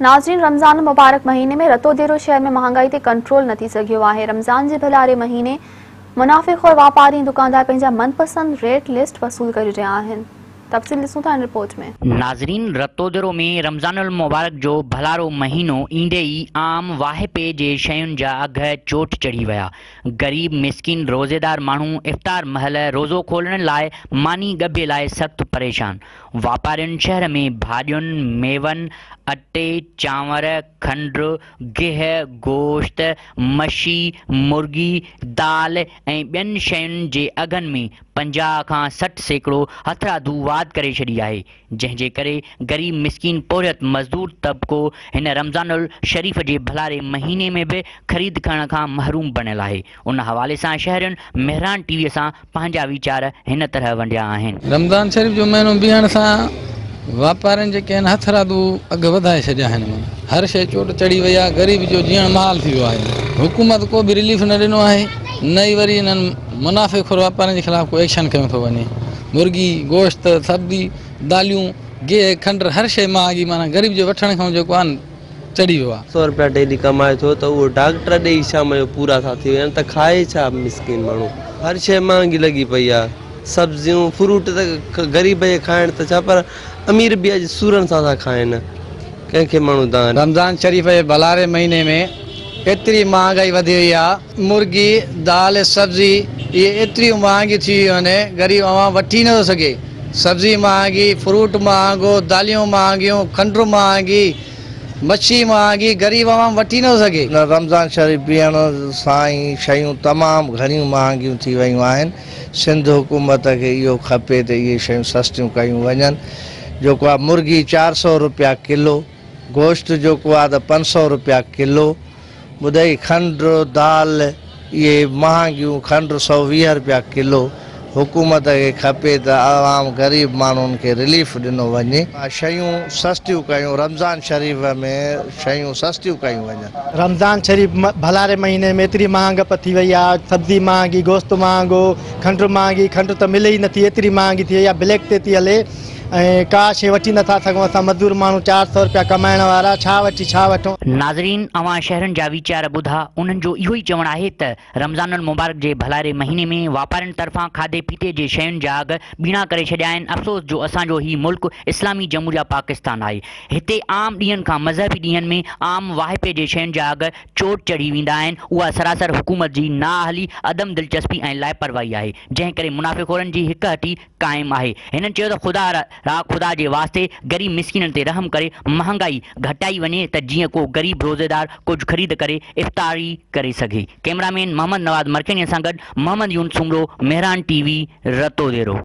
नाज़रीन, रमज़ान मुबारक महीने में रतो देरो शहर में महंगाई ते कंट्रोल न थी सघियो आहे। रमज़ान जे भलारे महीने मुनाफ़िक़ और वापारी दुकानदार पंहिंजा मनपसंद रेट लिस्ट वसूल करे रहिया आहिनि। तफ़सील ॾिसूं था इन रिपोर्ट में। नाज़रीन, रतोदरो में रमज़ानुल मुबारक जो भलारो महीनो ईंदे ई आम वाहिपे जे शयुनि जा अघ चोट चढ़ी विया। गरीब मिस्किन रोज़ेदार माण्हू इफ़्तार महल रोज़ो खोलण लाइ मानी गभे लाइ सख़्तु परेशान। वापारियुनि शहर में भाॼियुनि, मेवनि, अटे, चांवर, खंड, गिह, गोश्त, मछी, मुर्गी, दाल ऐं ॿियनि शयुनि जे अघनि में 50 खां 60% हथरादू वाध करे छॾी आहे, जंहिंजे करे गरीब मिस्किन पोरियत मज़दूर तबिको हिन रमज़ानुल शरीफ़ जे भलारे महीने में बि ख़रीद करण खां महरूम बणियल आहे। उन हवाले सां शहरियुनि मेहरान टीवीअ सां पंहिंजा वीचार हिन तरह वंडिया आहिनि। रमज़ान शरीफ़ जो महीनो बीहण सां वापारियुनि जेके आहिनि हथरादू अघु वधाए छॾिया आहिनि। हर शइ चोट चढ़ी वई आहे। ग़रीब जो जीअण महाल थी वियो आहे। हुकूमत को बि रिलीफ न ॾिनो आहे, न ई वरी इन्हनि मुनाफ़िक़ वापारियुनि जे ख़िलाफ़ को एक्शन खयों थो वञे। मुर्गी, गोश्त, सब्जी, दालियूं, गिह, खंड, हर शइ महांगी, माना ग़रीब जो वठण खां जेको आहे चढ़ी वियो आहे। 100 रुपया डेली कमाए थो त उहो डॉक्टर ॾेई शाम जो पूरा था थी वञनि त खाए छा मिस्किन माण्हू। हर शइ महांगी लॻी पई आहे। सब्जियूं, फ्रूट त ग़रीब जे खाइण त छा, पर अमीर बि अॼु सूरनि सां था खाइनि। कंहिंखे माण्हू दान। रमज़ान शरीफ़ जे भलारे महीने में एतिरी महांगाई वधी वई आहे। मुर्गी, दाल, सब्जी ये एतिरी महांगी थी वियूं आहिनि, ग़रीब अवाम वठी नथो सघे। सब्जी महांगी, फ्रूट महांगो, दालियूं महांगियूं, खंड महांगी, मच्छी महांगी, ग़रीब अवाम वठी नथो सघे। रमज़ान शरीफ़ बीहण सां ई शयूं तमामु घणियूं महांगियूं थी वियूं आहिनि। सिंध हुकूमत खे इहो खपे त इहे शयूं सस्तियूं कयूं वञनि। जेको आहे मुर्गी 400 रुपया किलो, गोश्त जेको आहे त 500 रुपया किलो, ॿुधाई खंड, दाल इहे महांगियूं, खंड 120 रुपया किलो। हुकूमत खे खपे त आवाम ग़रीब माण्हुनि खे रिलीफ ॾिनो वञे, शयूं सस्तियूं कयूं। रमज़ान शरीफ़ में शयूं सस्तियूं कयूं वञनि। रमज़ान शरीफ़ भलारे महीने में एतिरी महांग थी वई आहे। सब्जी महांगी, गोश्त महांगो, खंड महांगी। खंड त मिले ई नथी, एतिरी महांगी थी वई आहे, ब्लैक ते थी हले ऐं का शइ वठी नथा सघूं। असां मज़दूर माण्हू 400 रुपया कमाइण वारा छा वठी छा वठूं। नाज़रीन, अवां शहरनि जा वीचार ॿुधा। उन्हनि जो इहो ई चवणु आहे त रमज़ानुल मुबारक जे भलारे महीने में वापारियुनि तरफ़ां खाधे पीते जे शयुनि जा अघ ॿीणा करे छॾिया आहिनि। अफ़सोस जो असांजो ही मुल्क इस्लामी जमहूरिया पाकिस्तान आहे। हिते आम ॾींहंनि खां मज़हबी ॾींहंनि में आम वाहिपे जे शयुनि जा अघ चोट चढ़ी वेंदा आहिनि। उहा सरासर हुकूमत जी नाअहली, अदम दिलचस्पी ऐं लाइपरवाही आहे, जंहिं करे मुनाफ़िक़ोरनि जी हिक हटी क़ाइमु आहे। हिननि चयो त ख़ुदा जे वास्ते गरीब मिस्किननि ते रहम करे महांगाई घटाई वञे त जीअं को गरीब रोज़ेदार कुझु ख़रीद करे इफ़्तारी करे सघे। कैमरामैन मोहम्मद नवाज़ मरकनिया सां गॾु मोहम्मद यून सुमरो, मेहरान टीवी, रतोदेरो।